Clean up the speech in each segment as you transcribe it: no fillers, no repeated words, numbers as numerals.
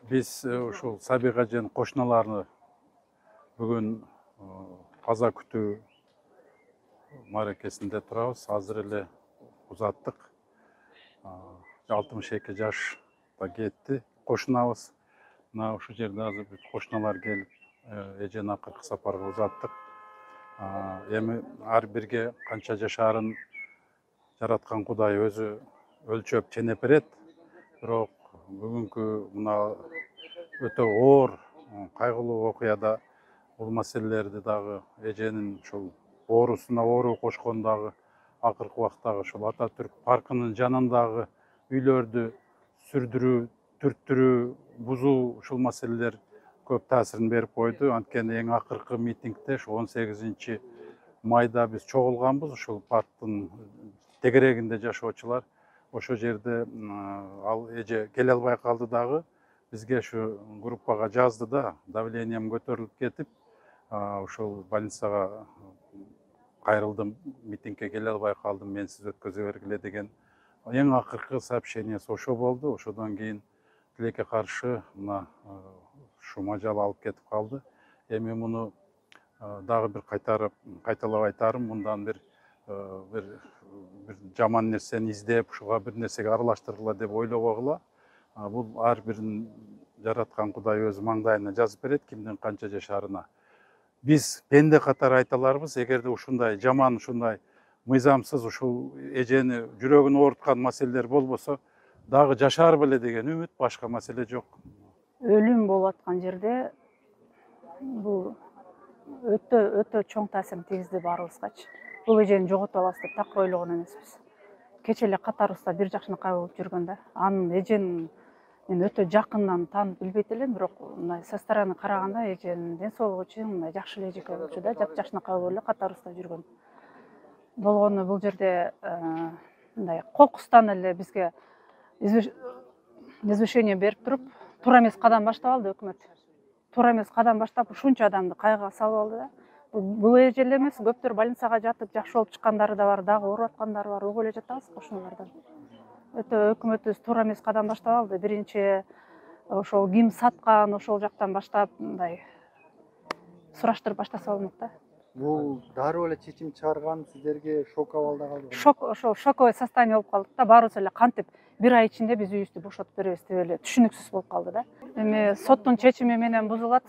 Биз ушул Сабига эженин кошуналарыны бүгүн каза күтүү мааракесинде турабыз. Азыр эле узаттык. 62 жашта кетти кошунабыз. Мына ушул жерде азыр бүт кошуналар келип, эжени акыркы сапарга узаттык. Эми ар бирге канча жашаарын жараткан Кудай өзү өлчөп ченеп берет. Бирок бүгүнкү мына өтө оор, кайгылуу окуяда бул маселелерди дагы эженин ушул оорусуна оору кошкон дагы акыркы убактагы ушул Ататүрк паркынын жанындагы үйлөрдү сүрдүрүү, түрттүрүү, бузуу ушул маселелер көп таасирин берип койду. Анткени эң акыркы митингде ошо 18 майда биз чогулганбыз ушул парктын тегерегинде жашоочулар. Ошол жерде ал эже келе албай калды дагы. Бизге ушу группага жазды да, давлением көтөрүлүп кетип, ушул больницага кайрылдым, митингге келе албай калдым, менсиз өткөзө бергиле деген эң акыркы сообщениясы ошо болду. Ошодон кийин тилекке каршы мына ушу мажал алып кетип калды. Эми муну дагы бир кайталап айтарым, мындан бир жаман нерсени издеп, ушуга бир нерсеге аралаштыргыла деп ойлобогула. Бул ар бирин жараткан Кудай өзү маңдайына жазып берет, кимдин канча жашаарына. Биз пенде катары айта аларбыз, эгерде ушундай жаман, ушундай мыйзамсыз ушул эжени жүрөгүн ооруткан маселелер болбосо, дагы жашар беле деген үмүт, башка маселе жок. Өлүм болуп аткан жерде бул өтө чоң таасирин тийгизди баарыбызгачы. Бул эжени жоготуп алабыз деп так ойлогон эмеспиз. Кече эле катарыбызда бир жакшынакай болуп жүргөн да. Анын эженин мен өтө жакындан таанып билбейт элем, бирок мындай со стороны караганда эженин ден соолугу үчүн мындай жакшы эле эжеке болчу да, жакшынакай болуп эле катарыбызда жүргөн. Болгону бул жерде мындай кокустан эле бизге извещение берип туруп, туура эмес кадам баштап алды өкмөт. Туура эмес кадам баштап ушунча адамды кайгыга салып алды да. Бул эже эле эмес, көптөр больницага жатып жакшы болуп чыккандары да бар, дагы ооруп аткандары бар, угуп эле жатабыз кошуналардан. Өтө өкмөтүбүз туура эмес кадам баштап алды. Биринчи ошол ким саткан, ошол жактан баштап мындай сураштырып баштаса болмок да. Бул дароо эле чечим чыгарган сиздерге шоковый алда калды. Ошол шоковый состояние болуп калдык да, баарыбыз эле кантип бир ай ичинде биз үйүбүздү бошотуп беребиз деп эле түшүнүксүз болуп калды да. Эми соттун чечими менен бузулат,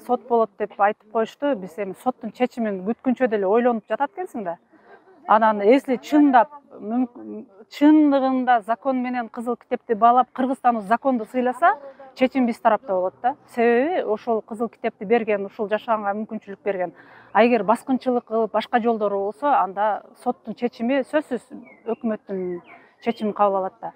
сот болот деп айтып коюшту. Биз эми соттун чечимин күткүнчө деле ойлонуп жатат экенсиң да. Анан если чындыгында закон менен кызыл китепти баалап, Кыргызстан законду сыйласа, чечим биз тарапта болот да. Себеби ошол кызыл китепти берген, ушул жашаганга мүмкүнчүлүк берген. А эгер баскынчылык кылып, башка жолдору болсо, анда соттун чечими сөзсүз өкмөттүн чечимин кабыл алат да.